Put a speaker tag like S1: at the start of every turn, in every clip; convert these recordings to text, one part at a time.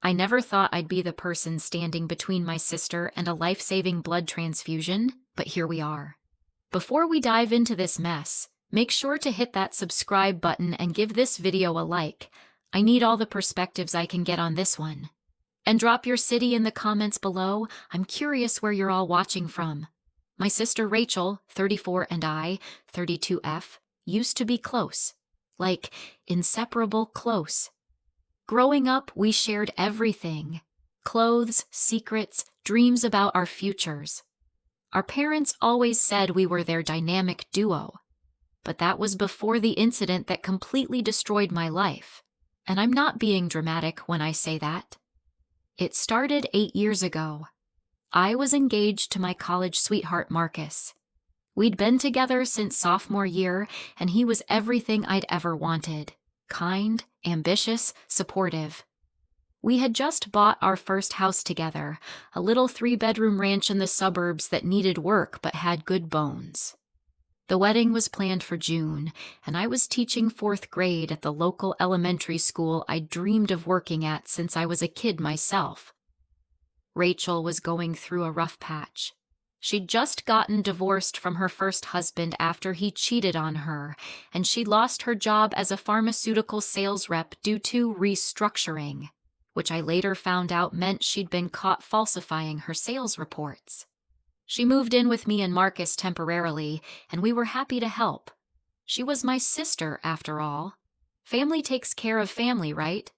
S1: I never thought I'd be the person standing between my sister and a life-saving blood transfusion, but here we are. Before we dive into this mess, make sure to hit that subscribe button and give this video a like. I need all the perspectives I can get on this one. And drop your city in the comments below. I'm curious where you're all watching from. My sister Rachel, 34, and I, 32F, used to be close. Like, inseparable close. Growing up, we shared everything. Clothes, secrets, dreams about our futures. Our parents always said we were their dynamic duo. But that was before the incident that completely destroyed my life. And I'm not being dramatic when I say that. It started 8 years ago. I was engaged to my college sweetheart Marcus. We'd been together since sophomore year, and he was everything I'd ever wanted. Kind, ambitious, supportive. We had just bought our first house together, a little 3-bedroom ranch in the suburbs that needed work but had good bones. The wedding was planned for June, and I was teaching 4th grade at the local elementary school I'd dreamed of working at since I was a kid myself. Rachel was going through a rough patch. She'd just gotten divorced from her first husband after he cheated on her, and she'd lost her job as a pharmaceutical sales rep due to restructuring, which I later found out meant she'd been caught falsifying her sales reports. She moved in with me and Marcus temporarily, and we were happy to help. She was my sister, after all. Family takes care of family, right?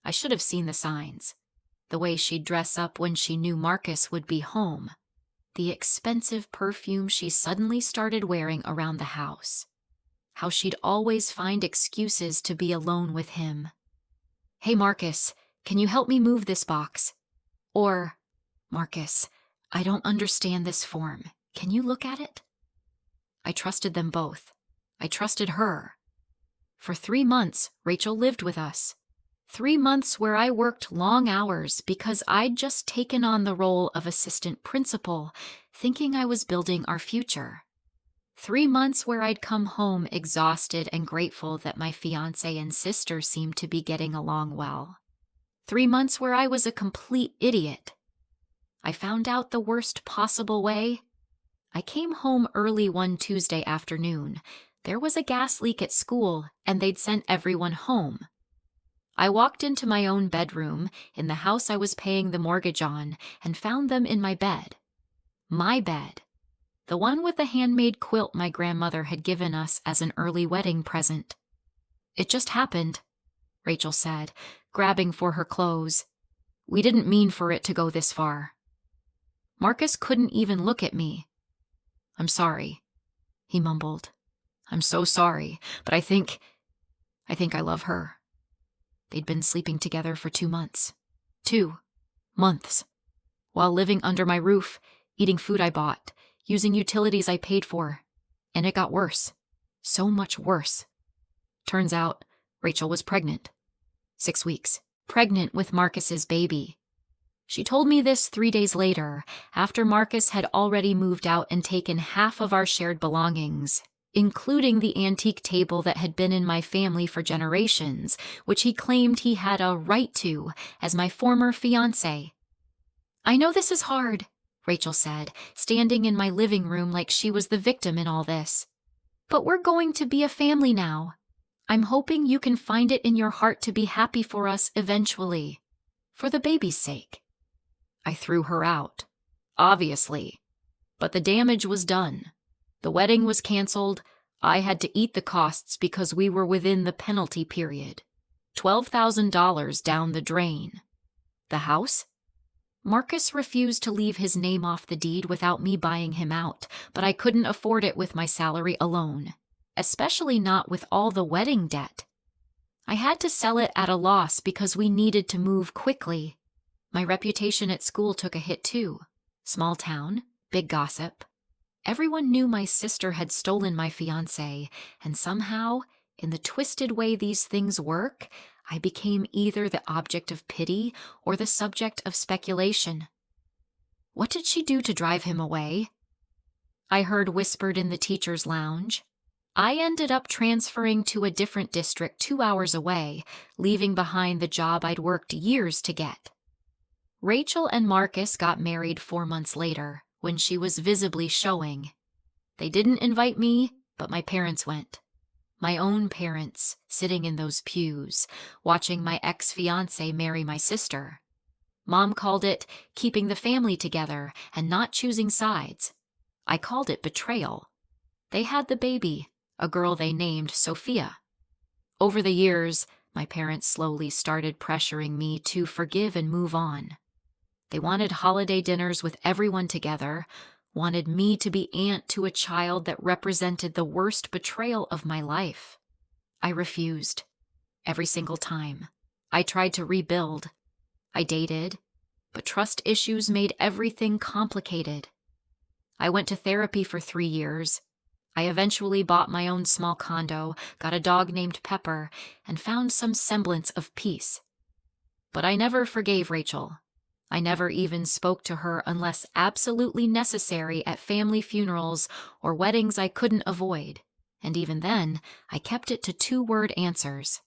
S1: I should have seen the signs. The way she'd dress up when she knew Marcus would be home. The expensive perfume she suddenly started wearing around the house. How she'd always find excuses to be alone with him. "Hey, Marcus, can you help me move this box?" Or, "Marcus, I don't understand this form. Can you look at it?" I trusted them both. I trusted her. For 3 months, Rachel lived with us. 3 months where I worked long hours because I'd just taken on the role of assistant principal, thinking I was building our future. 3 months where I'd come home exhausted and grateful that my fiancé and sister seemed to be getting along well. 3 months where I was a complete idiot. I found out the worst possible way. I came home early one Tuesday afternoon. There was a gas leak at school, and they'd sent everyone home. I walked into my own bedroom, in the house I was paying the mortgage on, and found them in my bed. My bed. The one with the handmade quilt my grandmother had given us as an early wedding present. "It just happened," Rachel said, grabbing for her clothes. "We didn't mean for it to go this far." Marcus couldn't even look at me. "I'm sorry," he mumbled. "I'm so sorry, but I think I love her." They'd been sleeping together for 2 months. 2 months. While living under my roof, eating food I bought, using utilities I paid for. And it got worse. So much worse. Turns out, Rachel was pregnant. 6 weeks. Pregnant with Marcus's baby. She told me this 3 days later, after Marcus had already moved out and taken half of our shared belongings, including the antique table that had been in my family for generations, which he claimed he had a right to as my former fiancé. "I know this is hard," Rachel said, standing in my living room like she was the victim in all this. "But we're going to be a family now. I'm hoping you can find it in your heart to be happy for us eventually, for the baby's sake." I threw her out. Obviously. But the damage was done. The wedding was canceled. I had to eat the costs because we were within the penalty period. $12,000 down the drain. The house? Marcus refused to leave his name off the deed without me buying him out, but I couldn't afford it with my salary alone, especially not with all the wedding debt. I had to sell it at a loss because we needed to move quickly. My reputation at school took a hit too. Small town, big gossip. Everyone knew my sister had stolen my fiancé, and somehow, in the twisted way these things work, I became either the object of pity or the subject of speculation. What did she do to drive him away? I heard whispered in the teacher's lounge. I ended up transferring to a different district 2 hours away, leaving behind the job I'd worked years to get. Rachel and Marcus got married 4 months later, when she was visibly showing. They didn't invite me, but my parents went. My own parents, sitting in those pews, watching my ex-fiancé marry my sister. Mom called it keeping the family together and not choosing sides. I called it betrayal. They had the baby, a girl they named Sophia. Over the years, my parents slowly started pressuring me to forgive and move on. They wanted holiday dinners with everyone together, wanted me to be aunt to a child that represented the worst betrayal of my life. I refused. Every single time. I tried to rebuild. I dated, but trust issues made everything complicated. I went to therapy for 3 years. I eventually bought my own small condo, got a dog named Pepper, and found some semblance of peace. But I never forgave Rachel. I never even spoke to her unless absolutely necessary at family funerals or weddings I couldn't avoid. And even then, I kept it to 2-word answers.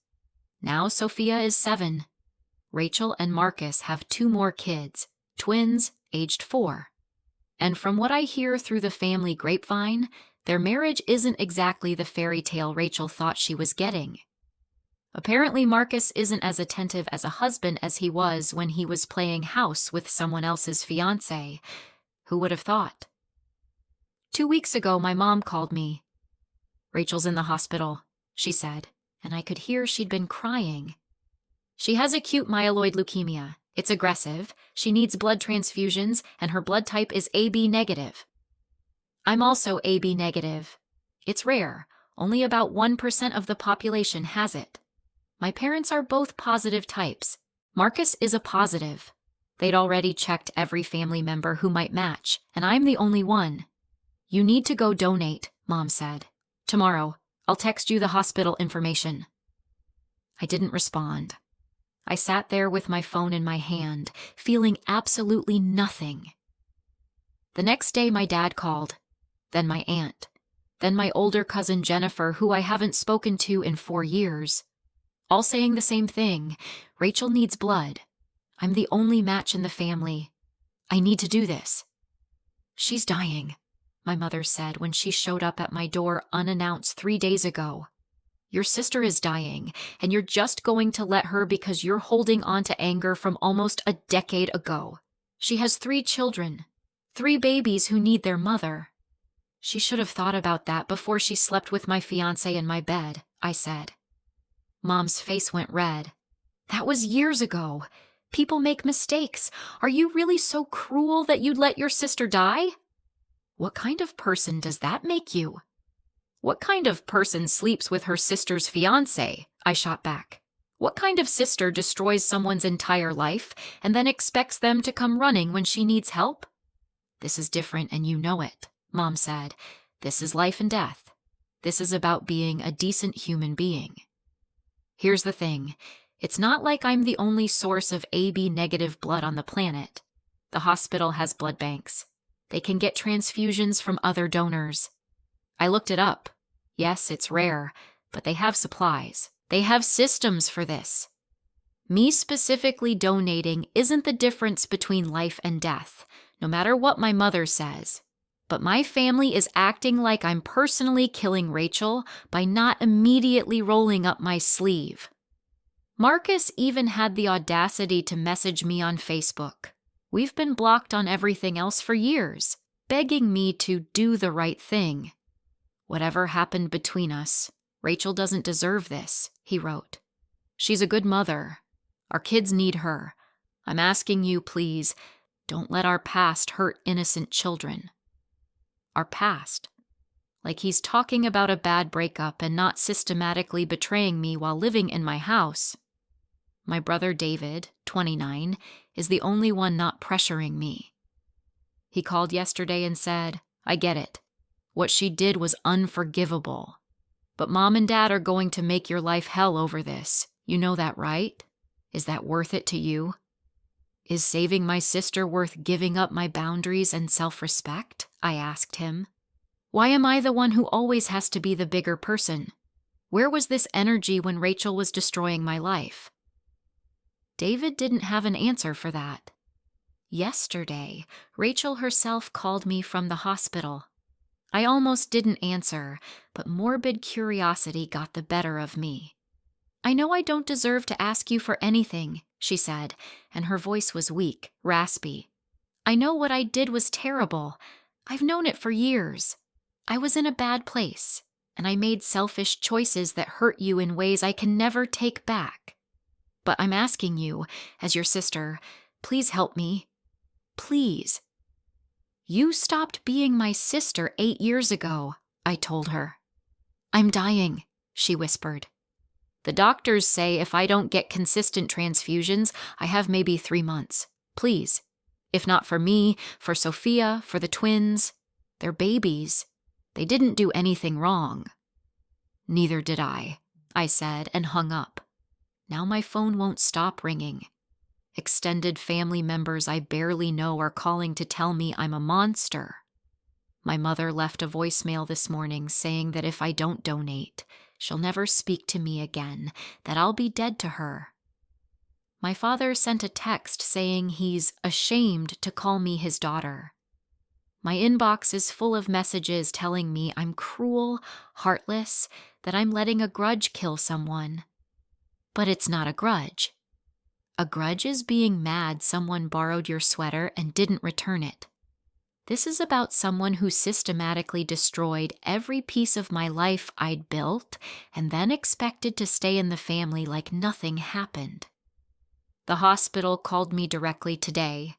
S1: Now Sophia is 7. Rachel and Marcus have 2 more kids, twins, aged 4. And from what I hear through the family grapevine, their marriage isn't exactly the fairy tale Rachel thought she was getting. Apparently, Marcus isn't as attentive as a husband as he was when he was playing house with someone else's fiancé. Who would have thought? 2 weeks ago, my mom called me. "Rachel's in the hospital," she said, and I could hear she'd been crying. "She has acute myeloid leukemia. It's aggressive, she needs blood transfusions, and her blood type is AB negative. I'm also AB negative. It's rare. Only about 1% of the population has it. My parents are both positive types. Marcus is a positive. They'd already checked every family member who might match, and I'm the only one. You need to go donate," Mom said. "Tomorrow, I'll text you the hospital information." I didn't respond. I sat there with my phone in my hand, feeling absolutely nothing. The next day, my dad called, then my aunt, then my older cousin Jennifer, who I haven't spoken to in 4 years. All saying the same thing: Rachel needs blood. I'm the only match in the family. I need to do this. "She's dying," my mother said when she showed up at my door unannounced 3 days ago. "Your sister is dying, and you're just going to let her because you're holding on to anger from almost a decade ago. She has 3 children, 3 babies who need their mother." "She should have thought about that before she slept with my fiancé in my bed," I said. Mom's face went red. "That was years ago. People make mistakes. Are you really so cruel that you'd let your sister die?" "What kind of person does that make you?" "What kind of person sleeps with her sister's fiancé?" I shot back. "What kind of sister destroys someone's entire life and then expects them to come running when she needs help?" "This is different and you know it," Mom said. "This is life and death. This is about being a decent human being. Here's the thing. It's not like I'm the only source of AB negative blood on the planet. The hospital has blood banks. They can get transfusions from other donors. I looked it up. Yes, it's rare, but they have supplies. They have systems for this. Me specifically donating isn't the difference between life and death, no matter what my mother says. But my family is acting like I'm personally killing Rachel by not immediately rolling up my sleeve. Marcus even had the audacity to message me on Facebook. We've been blocked on everything else for years, begging me to do the right thing. "Whatever happened between us, Rachel doesn't deserve this," he wrote. "She's a good mother. Our kids need her. I'm asking you, please, don't let our past hurt innocent children." Our past. Like he's talking about a bad breakup and not systematically betraying me while living in my house. My brother David, 29, is the only one not pressuring me. He called yesterday and said, "I get it. What she did was unforgivable. But Mom and Dad are going to make your life hell over this. You know that, right? Is that worth it to you? Is saving my sister worth giving up my boundaries and self-respect?" I asked him. Why am I the one who always has to be the bigger person? Where was this energy when Rachel was destroying my life? David didn't have an answer for that. Yesterday, Rachel herself called me from the hospital. I almost didn't answer, but morbid curiosity got the better of me. I know I don't deserve to ask you for anything, she said, and her voice was weak, raspy. I know what I did was terrible. I've known it for years. I was in a bad place, and I made selfish choices that hurt you in ways I can never take back. But I'm asking you, as your sister, please help me. Please. You stopped being my sister 8 years ago, I told her. I'm dying, she whispered. The doctors say if I don't get consistent transfusions, I have maybe 3 months. Please. If not for me, for Sophia, for the twins. They're babies. They didn't do anything wrong. Neither did I said and hung up. Now my phone won't stop ringing. Extended family members I barely know are calling to tell me I'm a monster. My mother left a voicemail this morning saying that if I don't donate, she'll never speak to me again, that I'll be dead to her. My father sent a text saying he's ashamed to call me his daughter. My inbox is full of messages telling me I'm cruel, heartless, that I'm letting a grudge kill someone. But it's not a grudge. A grudge is being mad someone borrowed your sweater and didn't return it. This is about someone who systematically destroyed every piece of my life I'd built and then expected to stay in the family like nothing happened. The hospital called me directly today.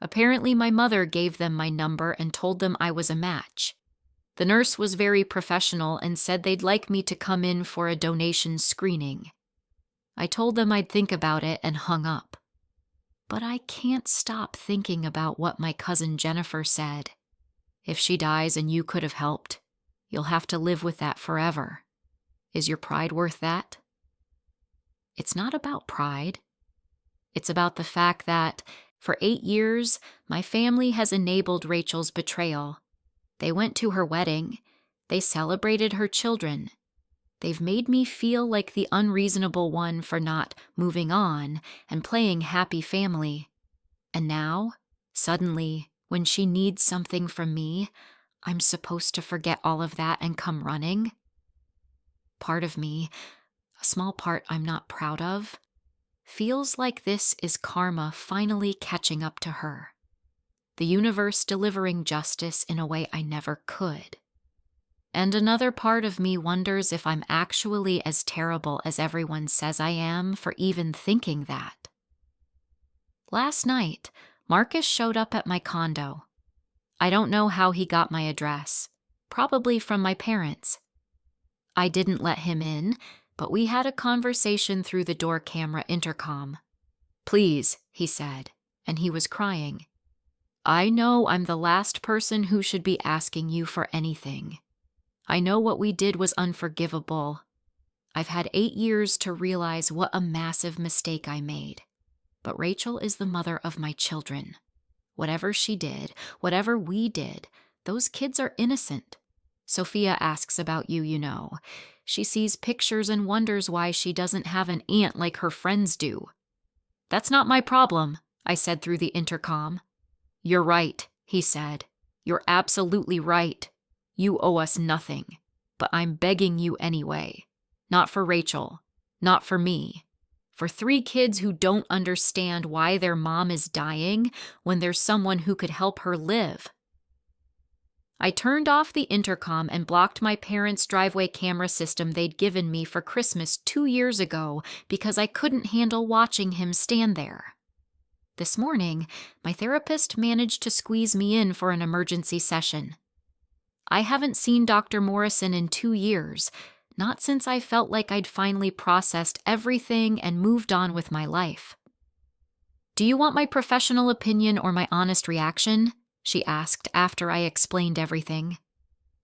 S1: Apparently my mother gave them my number and told them I was a match. The nurse was very professional and said they'd like me to come in for a donation screening. I told them I'd think about it and hung up. But I can't stop thinking about what my cousin Jennifer said. If she dies and you could have helped, you'll have to live with that forever. Is your pride worth that? It's not about pride. It's about the fact that, for 8 years, my family has enabled Rachel's betrayal. They went to her wedding. They celebrated her children. They've made me feel like the unreasonable one for not moving on and playing happy family. And now, suddenly, when she needs something from me, I'm supposed to forget all of that and come running? Part of me, a small part I'm not proud of, feels like this is karma finally catching up to her. The universe delivering justice in a way I never could. And another part of me wonders if I'm actually as terrible as everyone says I am for even thinking that. Last night, Marcus showed up at my condo. I don't know how he got my address, probably from my parents. I didn't let him in, but we had a conversation through the door camera intercom. Please, he said, and he was crying. I know I'm the last person who should be asking you for anything. I know what we did was unforgivable. I've had 8 years to realize what a massive mistake I made. But Rachel is the mother of my children. Whatever she did, whatever we did, those kids are innocent. Sophia asks about you, you know. She sees pictures and wonders why she doesn't have an aunt like her friends do. That's not my problem, I said through the intercom. You're right, he said. You're absolutely right. You owe us nothing, but I'm begging you anyway. Not for Rachel, not for me. For 3 kids who don't understand why their mom is dying when there's someone who could help her live. I turned off the intercom and blocked my parents' driveway camera system they'd given me for Christmas 2 years ago because I couldn't handle watching him stand there. This morning, my therapist managed to squeeze me in for an emergency session. I haven't seen Dr. Morrison in 2 years, not since I felt like I'd finally processed everything and moved on with my life. Do you want my professional opinion or my honest reaction? She asked after I explained everything.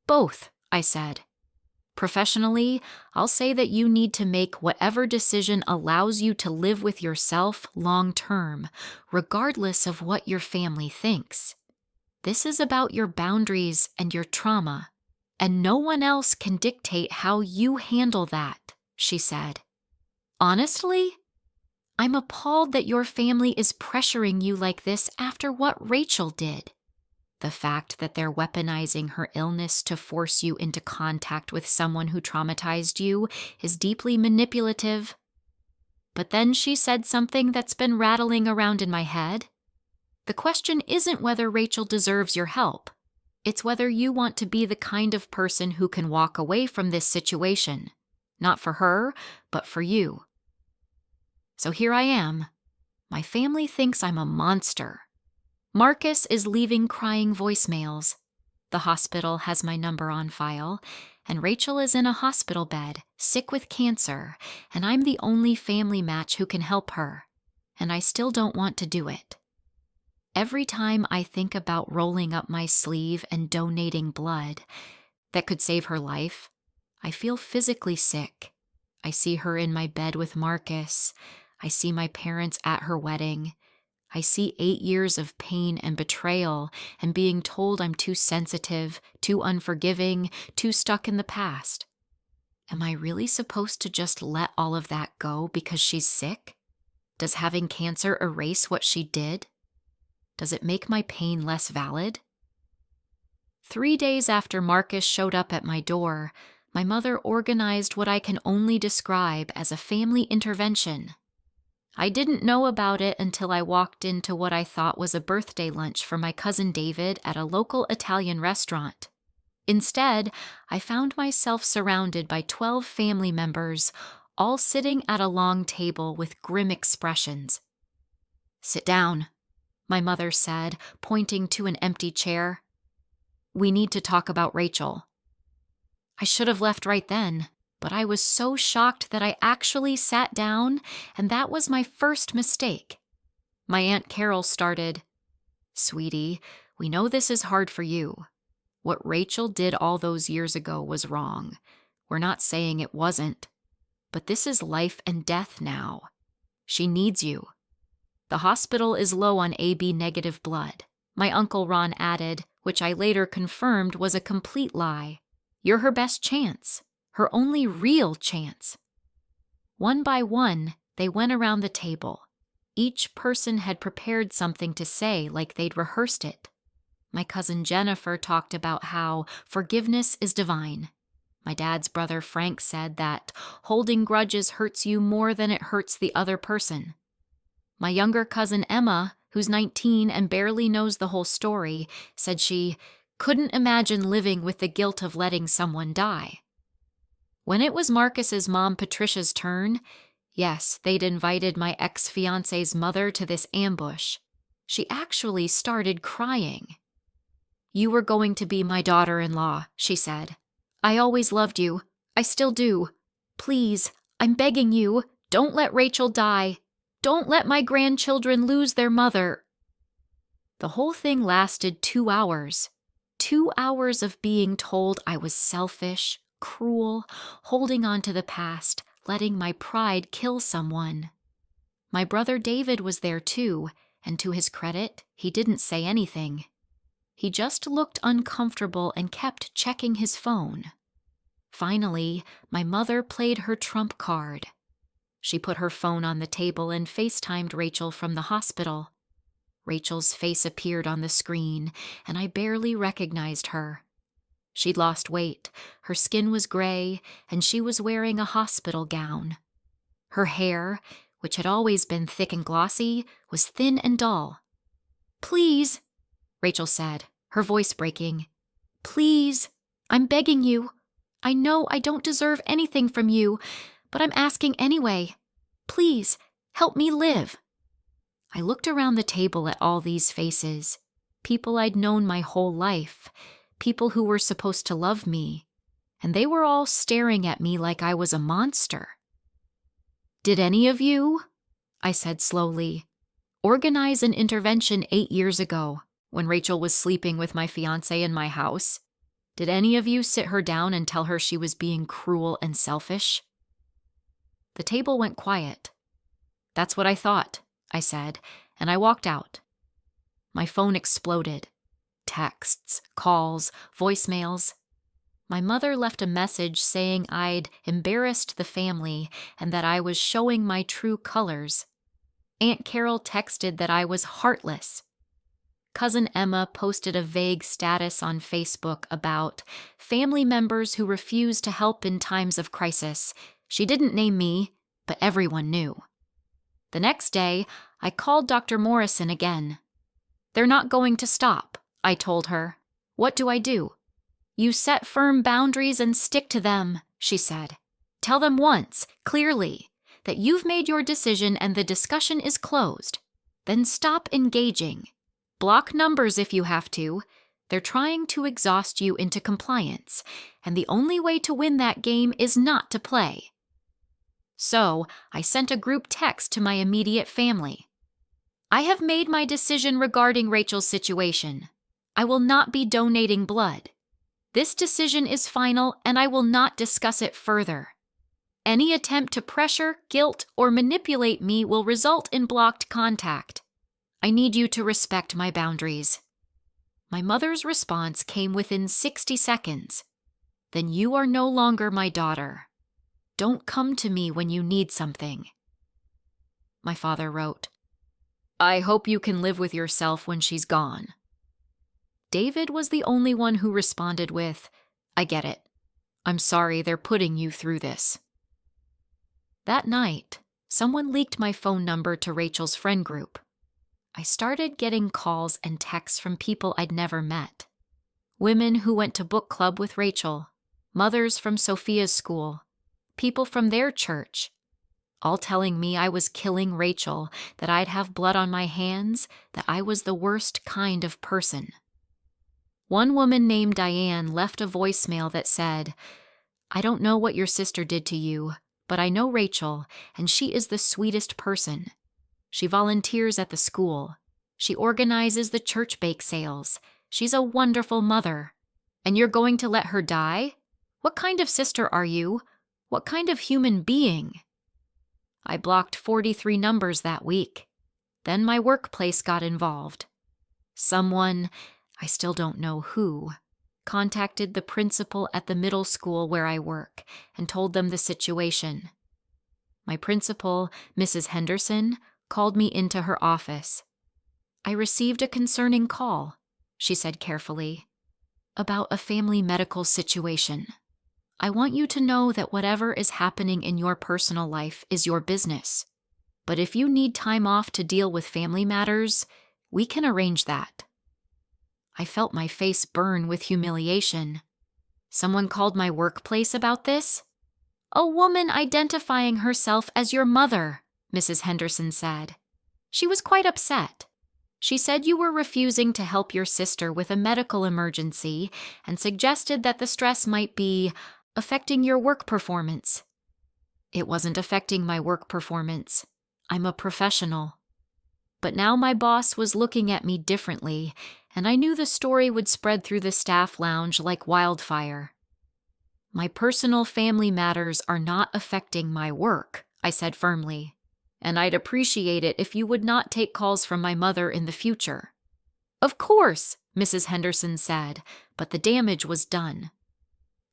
S1: Both, I said. Professionally, I'll say that you need to make whatever decision allows you to live with yourself long term, regardless of what your family thinks. This is about your boundaries and your trauma. And no one else can dictate how you handle that, she said. Honestly, I'm appalled that your family is pressuring you like this after what Rachel did. The fact that they're weaponizing her illness to force you into contact with someone who traumatized you is deeply manipulative. But then she said something that's been rattling around in my head. The question isn't whether Rachel deserves your help. It's whether you want to be the kind of person who can walk away from this situation. Not for her, but for you. So here I am. My family thinks I'm a monster. Marcus is leaving crying voicemails. The hospital has my number on file, and Rachel is in a hospital bed, sick with cancer, and I'm the only family match who can help her, and I still don't want to do it. Every time I think about rolling up my sleeve and donating blood that could save her life, I feel physically sick. I see her in my bed with Marcus. I see my parents at her wedding. I see 8 years of pain and betrayal and being told I'm too sensitive, too unforgiving, too stuck in the past. Am I really supposed to just let all of that go because she's sick? Does having cancer erase what she did? Does it make my pain less valid? 3 days after Marcus showed up at my door, my mother organized what I can only describe as a family intervention. I didn't know about it until I walked into what I thought was a birthday lunch for my cousin David at a local Italian restaurant. Instead, I found myself surrounded by 12 family members, all sitting at a long table with grim expressions. "Sit down," my mother said, pointing to an empty chair. "We need to talk about Rachel." I should have left right then, but I was so shocked that I actually sat down, and that was my first mistake. My Aunt Carol started, "Sweetie, we know this is hard for you. What Rachel did all those years ago was wrong. We're not saying it wasn't. But this is life and death now. She needs you. The hospital is low on AB negative blood," my Uncle Ron added, which I later confirmed was a complete lie. "You're her best chance. Her only real chance." One by one, they went around the table. Each person had prepared something to say like they'd rehearsed it. My cousin Jennifer talked about how forgiveness is divine. My dad's brother Frank said that holding grudges hurts you more than it hurts the other person. My younger cousin Emma, who's 19 and barely knows the whole story, said she couldn't imagine living with the guilt of letting someone die. When it was Marcus's mom Patricia's turn, yes, they'd invited my ex-fiancé's mother to this ambush. She actually started crying. "You were going to be my daughter-in-law," she said. "I always loved you. I still do. Please, I'm begging you, don't let Rachel die. Don't let my grandchildren lose their mother." The whole thing lasted 2 hours. 2 hours of being told I was selfish, cruel, holding on to the past, letting my pride kill someone. My brother David was there too, and to his credit, he didn't say anything. He just looked uncomfortable and kept checking his phone. Finally, my mother played her trump card. She put her phone on the table and FaceTimed Rachel from the hospital. Rachel's face appeared on the screen, and I barely recognized her. She'd lost weight, her skin was gray, and she was wearing a hospital gown. Her hair, which had always been thick and glossy, was thin and dull. "Please," Rachel said, her voice breaking. "Please, I'm begging you. I know I don't deserve anything from you, but I'm asking anyway. Please, help me live." I looked around the table at all these faces, people I'd known my whole life, people who were supposed to love me, and they were all staring at me like I was a monster. "Did any of you," I said slowly, "organize an intervention 8 years ago when Rachel was sleeping with my fiancé in my house? Did any of you sit her down and tell her she was being cruel and selfish?" The table went quiet. "That's what I thought," I said, and I walked out. My phone exploded. Texts, calls, voicemails. My mother left a message saying I'd embarrassed the family and that I was showing my true colors. Aunt Carol texted that I was heartless. Cousin Emma posted a vague status on Facebook about family members who refuse to help in times of crisis. She didn't name me, but everyone knew. The next day, I called Dr. Morrison again. "They're not going to stop," I told her. "What do I do?" "You set firm boundaries and stick to them," she said. "Tell them once, clearly, that you've made your decision and the discussion is closed. Then stop engaging. Block numbers if you have to. They're trying to exhaust you into compliance, and the only way to win that game is not to play." So, I sent a group text to my immediate family. "I have made my decision regarding Rachel's situation. I will not be donating blood. This decision is final and I will not discuss it further. Any attempt to pressure, guilt, or manipulate me will result in blocked contact. I need you to respect my boundaries." My mother's response came within 60 seconds. "Then you are no longer my daughter. Don't come to me when you need something." My father wrote, "I hope you can live with yourself when she's gone." David was the only one who responded with, "I get it. I'm sorry they're putting you through this." That night, someone leaked my phone number to Rachel's friend group. I started getting calls and texts from people I'd never met. Women who went to book club with Rachel, mothers from Sophia's school, people from their church, all telling me I was killing Rachel, that I'd have blood on my hands, that I was the worst kind of person. One woman named Diane left a voicemail that said, "I don't know what your sister did to you, but I know Rachel, and she is the sweetest person. She volunteers at the school. She organizes the church bake sales. She's a wonderful mother. And you're going to let her die? What kind of sister are you? What kind of human being?" I blocked 43 numbers that week. Then my workplace got involved. Someone, I still don't know who, contacted the principal at the middle school where I work and told them the situation. My principal, Mrs. Henderson, called me into her office. "I received a concerning call," she said carefully, "about a family medical situation. I want you to know that whatever is happening in your personal life is your business. But if you need time off to deal with family matters, we can arrange that." I felt my face burn with humiliation. Someone called my workplace about this? "A woman identifying herself as your mother," Mrs. Henderson said. She was quite upset. She said you were refusing to help your sister with a medical emergency and suggested that the stress might be affecting your work performance. It wasn't affecting my work performance. I'm a professional. But now my boss was looking at me differently, and I knew the story would spread through the staff lounge like wildfire. "My personal family matters are not affecting my work," I said firmly, "and I'd appreciate it if you would not take calls from my mother in the future." "Of course," Mrs. Henderson said, but the damage was done.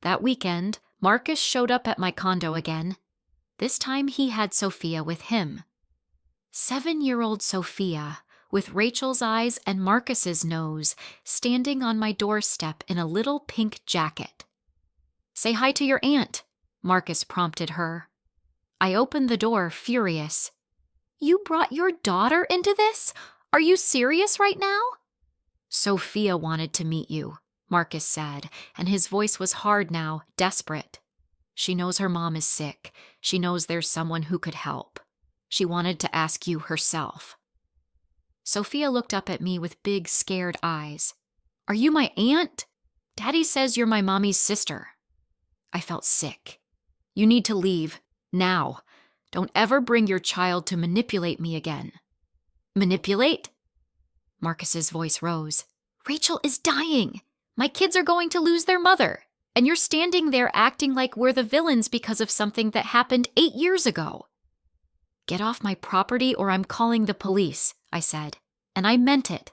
S1: That weekend, Marcus showed up at my condo again. This time he had Sophia with him. 7-year-old Sophia, with Rachel's eyes and Marcus's nose, standing on my doorstep in a little pink jacket. "Say hi to your aunt," Marcus prompted her. I opened the door, furious. "You brought your daughter into this? Are you serious right now?" "Sophia wanted to meet you," Marcus said, and his voice was hard now, desperate. "She knows her mom is sick. She knows there's someone who could help. She wanted to ask you herself." Sophia looked up at me with big, scared eyes. "Are you my aunt? Daddy says you're my mommy's sister." I felt sick. "You need to leave. Now. Don't ever bring your child to manipulate me again." "Manipulate?" Marcus's voice rose. "Rachel is dying. My kids are going to lose their mother. And you're standing there acting like we're the villains because of something that happened 8 years ago." "Get off my property or I'm calling the police," I said. And I meant it.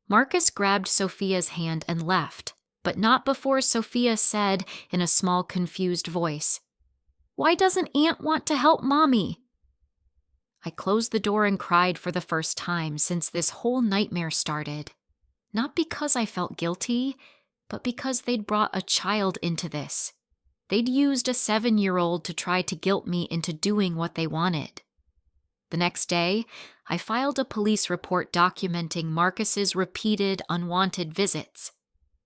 S1: Marcus grabbed Sophia's hand and left. but not before Sophia said in a small, confused voice, "Why doesn't Aunt want to help Mommy?" I closed the door and cried for the first time since this whole nightmare started. Not because I felt guilty, but because they'd brought a child into this. They'd used a 7-year-old to try to guilt me into doing what they wanted. The next day, I filed a police report documenting Marcus's repeated unwanted visits.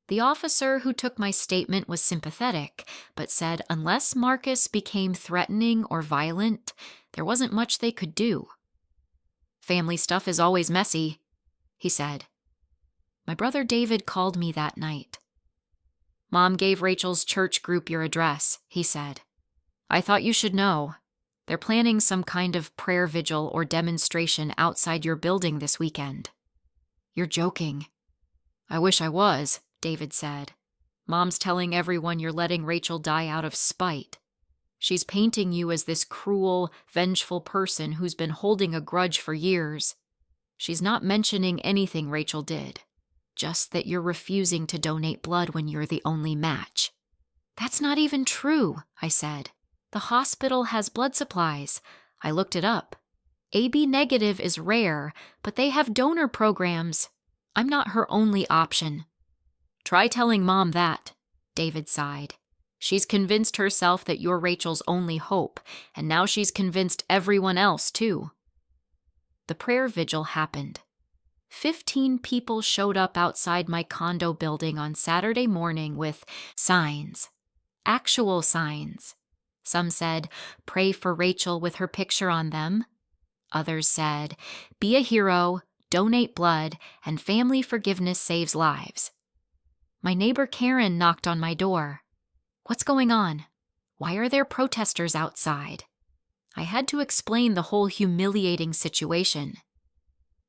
S1: The officer who took my statement was sympathetic, but said unless Marcus became threatening or violent, there wasn't much they could do. "Family stuff is always messy," he said. My brother David called me that night. "Mom gave Rachel's church group your address," he said. "I thought you should know. They're planning some kind of prayer vigil or demonstration outside your building this weekend." "You're joking." "I wish I was," David said. "Mom's telling everyone you're letting Rachel die out of spite. She's painting you as this cruel, vengeful person who's been holding a grudge for years. She's not mentioning anything Rachel did, just that you're refusing to donate blood when you're the only match." "That's not even true," I said. "The hospital has blood supplies. I looked it up. AB negative is rare, but they have donor programs. I'm not her only option." "Try telling Mom that," David sighed. "She's convinced herself that you're Rachel's only hope, and now she's convinced everyone else, too." The prayer vigil happened. 15 people showed up outside my condo building on Saturday morning with signs. Actual signs. Some said, "Pray for Rachel," with her picture on them. Others said, "Be a hero, donate blood, and family forgiveness saves lives." My neighbor Karen knocked on my door. "What's going on? Why are there protesters outside?" I had to explain the whole humiliating situation.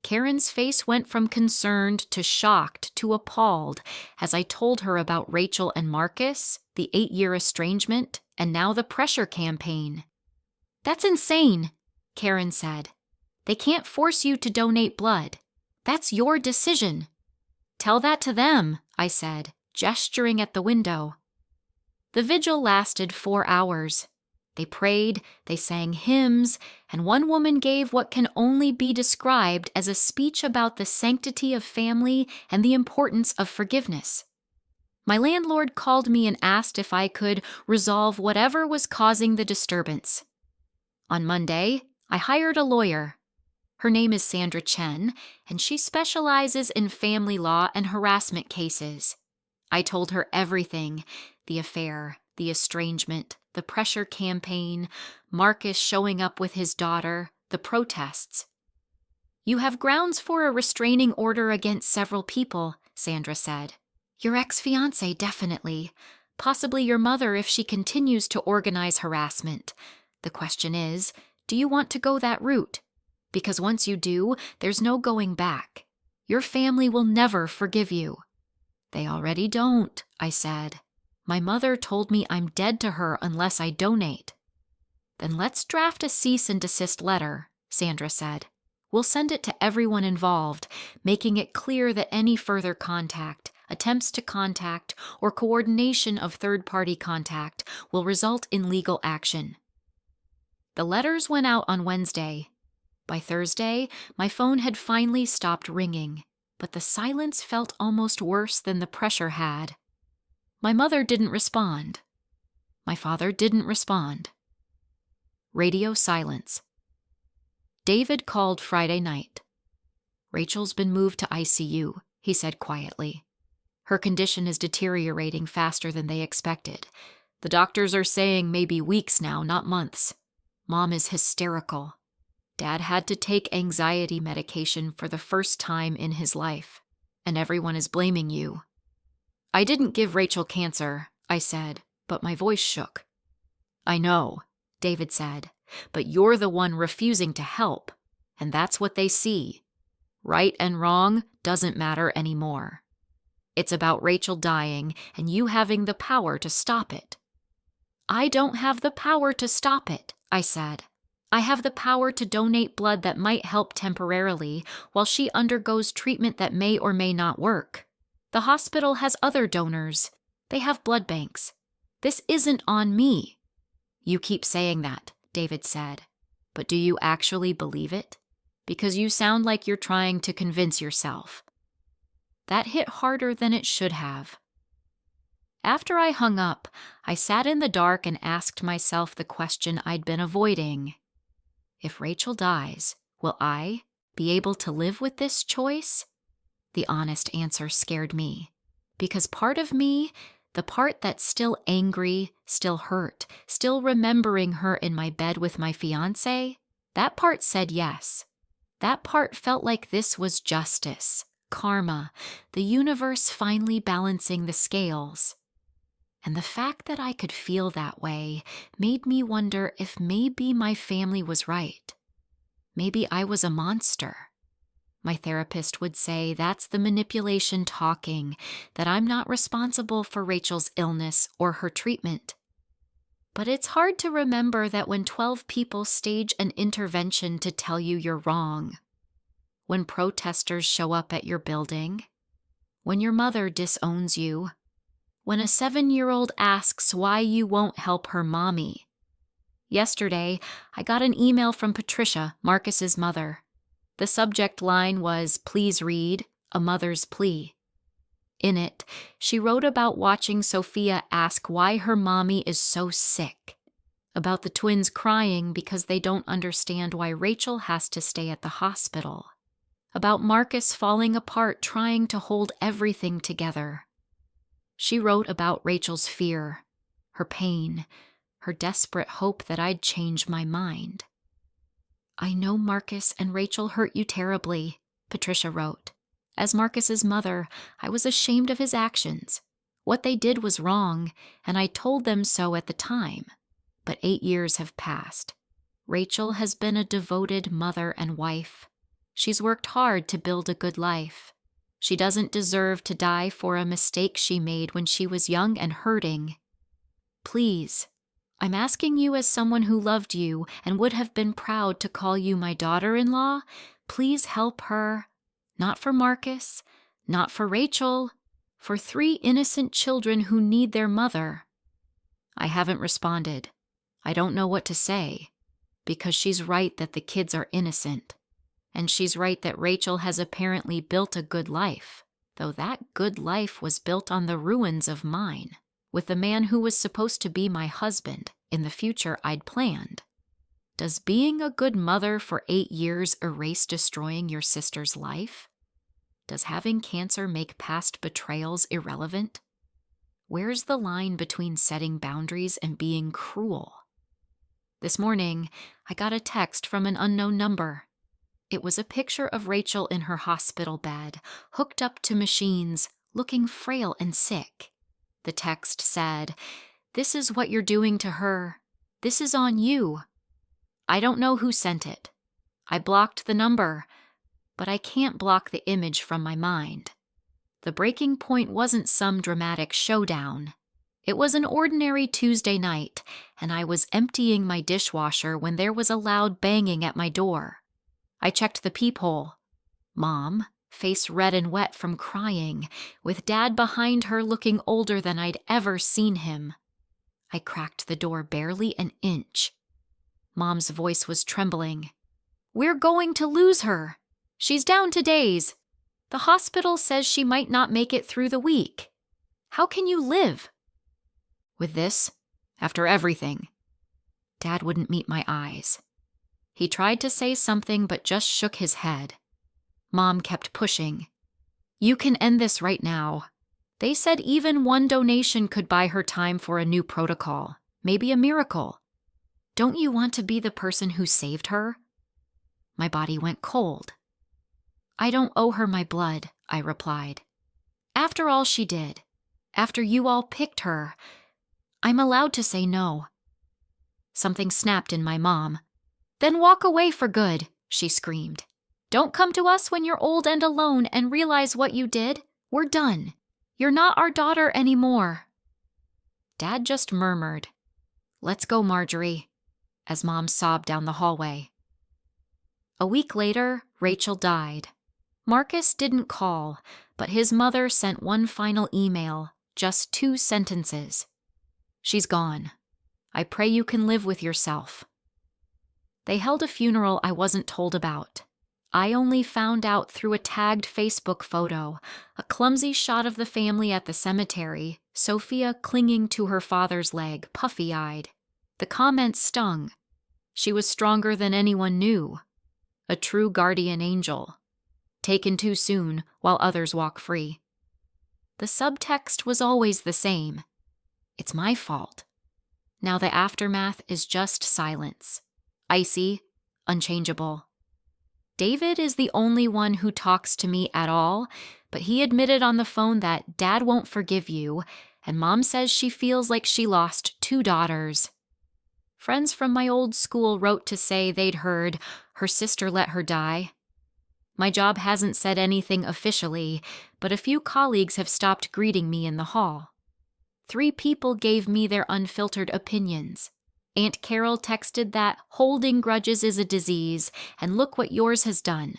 S1: Karen's face went from concerned to shocked to appalled as I told her about Rachel and Marcus, the 8-year estrangement, and now the pressure campaign. "That's insane," Karen said. "They can't force you to donate blood. That's your decision." "Tell that to them," I said, gesturing at the window. The vigil lasted 4 hours. They prayed, they sang hymns, and one woman gave what can only be described as a speech about the sanctity of family and the importance of forgiveness. My landlord called me and asked if I could resolve whatever was causing the disturbance. On Monday, I hired a lawyer. Her name is Sandra Chen, and she specializes in family law and harassment cases. I told her everything: the affair, the estrangement, the pressure campaign, Marcus showing up with his daughter, the protests. "You have grounds for a restraining order against several people," Sandra said. "Your ex-fiancé, definitely. Possibly your mother if she continues to organize harassment. The question is, do you want to go that route? Because once you do, there's no going back. Your family will never forgive you." "They already don't," I said. "My mother told me I'm dead to her unless I donate." "Then let's draft a cease and desist letter," Sandra said. "We'll send it to everyone involved, making it clear that any further contact, attempts to contact, or coordination of third-party contact will result in legal action." The letters went out on Wednesday. By Thursday, my phone had finally stopped ringing, but the silence felt almost worse than the pressure had. My mother didn't respond. My father didn't respond. Radio silence. David called Friday night. "Rachel's been moved to ICU," he said quietly. "Her condition is deteriorating faster than they expected. The doctors are saying maybe weeks now, not months. Mom is hysterical. Dad had to take anxiety medication for the first time in his life, and everyone is blaming you." "I didn't give Rachel cancer," I said, but my voice shook. "I know," David said, "but you're the one refusing to help, and that's what they see. Right and wrong doesn't matter anymore. It's about Rachel dying and you having the power to stop it." "I don't have the power to stop it," I said. "I have the power to donate blood that might help temporarily while she undergoes treatment that may or may not work. The hospital has other donors. They have blood banks. This isn't on me." "You keep saying that," David said. "But do you actually believe it? Because you sound like you're trying to convince yourself." That hit harder than it should have. After I hung up, I sat in the dark and asked myself the question I'd been avoiding. If Rachel dies, will I be able to live with this choice? The honest answer scared me, because part of me, the part that's still angry, still hurt, still remembering her in my bed with my fiancé, that part said yes. That part felt like this was justice, karma, the universe finally balancing the scales. And the fact that I could feel that way made me wonder if maybe my family was right. Maybe I was a monster. My therapist would say that's the manipulation talking, that I'm not responsible for Rachel's illness or her treatment. But it's hard to remember that when 12 people stage an intervention to tell you you're wrong, when protesters show up at your building, when your mother disowns you, when a 7-year-old asks why you won't help her mommy. Yesterday, I got an email from Patricia, Marcus's mother. The subject line was, "Please read, a mother's plea." In it, she wrote about watching Sophia ask why her mommy is so sick, about the twins crying because they don't understand why Rachel has to stay at the hospital, about Marcus falling apart trying to hold everything together. She wrote about Rachel's fear, her pain, her desperate hope that I'd change my mind. "I know Marcus and Rachel hurt you terribly," Patricia wrote. "As Marcus's mother, I was ashamed of his actions. What they did was wrong, and I told them so at the time. But 8 years have passed. Rachel has been a devoted mother and wife. She's worked hard to build a good life. She doesn't deserve to die for a mistake she made when she was young and hurting. Please, I'm asking you as someone who loved you and would have been proud to call you my daughter-in-law, please help her. Not for Marcus, not for Rachel, for 3 innocent children who need their mother." I haven't responded. I don't know what to say, because she's right that the kids are innocent. And she's right that Rachel has apparently built a good life, though that good life was built on the ruins of mine, with the man who was supposed to be my husband in the future I'd planned. Does being a good mother for 8 years erase destroying your sister's life? Does having cancer make past betrayals irrelevant? Where's the line between setting boundaries and being cruel? This morning, I got a text from an unknown number. It was a picture of Rachel in her hospital bed, hooked up to machines, looking frail and sick. The text said, "This is what you're doing to her. This is on you." I don't know who sent it. I blocked the number, but I can't block the image from my mind. The breaking point wasn't some dramatic showdown. It was an ordinary Tuesday night, and I was emptying my dishwasher when there was a loud banging at my door. I checked the peephole. Mom, face red and wet from crying, with Dad behind her looking older than I'd ever seen him. I cracked the door barely an inch. Mom's voice was trembling. "We're going to lose her. She's down to days. The hospital says she might not make it through the week. How can you live?" With this, after everything, Dad wouldn't meet my eyes. He tried to say something but just shook his head. Mom kept pushing. "You can end this right now. They said even 1 donation could buy her time for a new protocol, maybe a miracle. Don't you want to be the person who saved her?" My body went cold. "I don't owe her my blood," I replied. "After all she did, after you all picked her, I'm allowed to say no." Something snapped in my mom. "Then walk away for good," she screamed. "Don't come to us when you're old and alone and realize what you did. We're done. You're not our daughter anymore." Dad just murmured, "Let's go, Marjorie," as Mom sobbed down the hallway. A week later, Rachel died. Marcus didn't call, but his mother sent one final email, just 2 sentences. "She's gone. I pray you can live with yourself." They held a funeral I wasn't told about. I only found out through a tagged Facebook photo, a clumsy shot of the family at the cemetery, Sophia clinging to her father's leg, puffy-eyed. The comments stung. She was stronger than anyone knew. A true guardian angel. Taken too soon, while others walk free. The subtext was always the same. It's my fault. Now the aftermath is just silence. Icy, unchangeable. David is the only one who talks to me at all, but he admitted on the phone that Dad won't forgive you, and Mom says she feels like she lost 2 daughters. Friends from my old school wrote to say they'd heard her sister let her die. My job hasn't said anything officially, but a few colleagues have stopped greeting me in the hall. 3 people gave me their unfiltered opinions. Aunt Carol texted that holding grudges is a disease, and look what yours has done.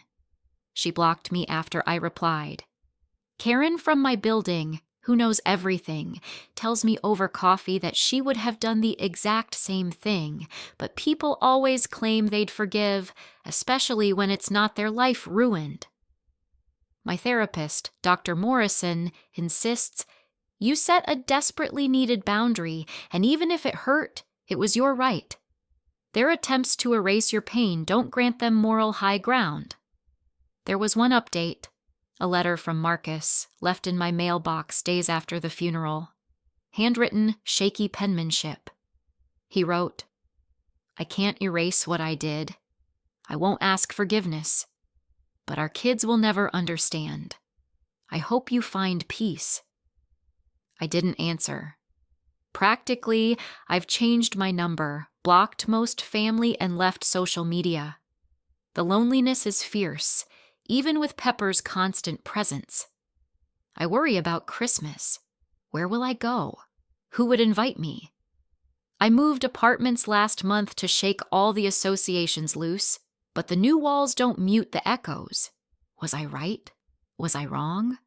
S1: She blocked me after I replied. Karen from my building, who knows everything, tells me over coffee that she would have done the exact same thing, but people always claim they'd forgive, especially when it's not their life ruined. My therapist, Dr. Morrison, insists, "You set a desperately needed boundary, and even if it hurt, it was your right. Their attempts to erase your pain don't grant them moral high ground." There was one update, a letter from Marcus, left in my mailbox days after the funeral. Handwritten, shaky penmanship. He wrote, "I can't erase what I did. I won't ask forgiveness. But our kids will never understand. I hope you find peace." I didn't answer. Practically, I've changed my number, blocked most family, and left social media. The loneliness is fierce, even with Pepper's constant presence. I worry about Christmas. Where will I go? Who would invite me? I moved apartments last month to shake all the associations loose, but the new walls don't mute the echoes. Was I right? Was I wrong?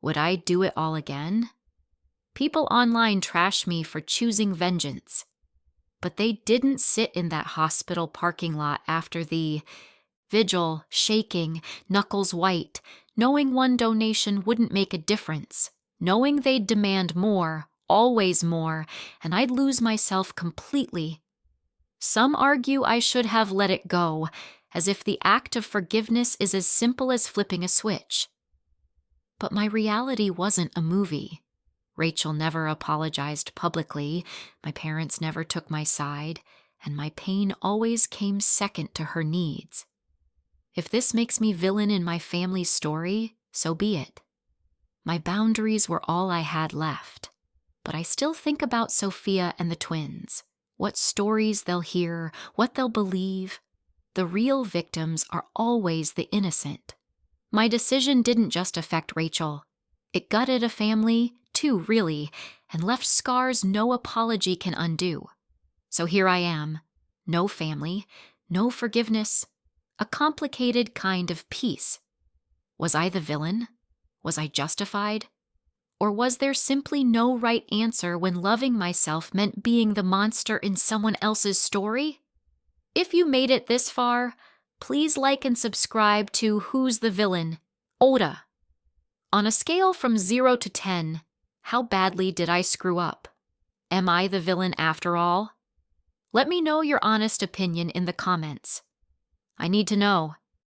S1: Would I do it all again? People online trash me for choosing vengeance. But they didn't sit in that hospital parking lot after the vigil, shaking, knuckles white, knowing one donation wouldn't make a difference, knowing they'd demand more, always more, and I'd lose myself completely. Some argue I should have let it go, as if the act of forgiveness is as simple as flipping a switch. But my reality wasn't a movie. Rachel never apologized publicly, my parents never took my side, and my pain always came second to her needs. If this makes me villain in my family's story, so be it. My boundaries were all I had left, but I still think about Sophia and the twins, what stories they'll hear, what they'll believe. The real victims are always the innocent. My decision didn't just affect Rachel. It gutted a family, too, really, and left scars no apology can undo. So here I am. No family, no forgiveness, a complicated kind of peace. Was I the villain? Was I justified? Or was there simply no right answer when loving myself meant being the monster in someone else's story? If you made it this far, please like and subscribe to Who's the Villain? AITA. On a scale from 0 to 10, how badly did I screw up? Am I the villain after all? Let me know your honest opinion in the comments. I need to know.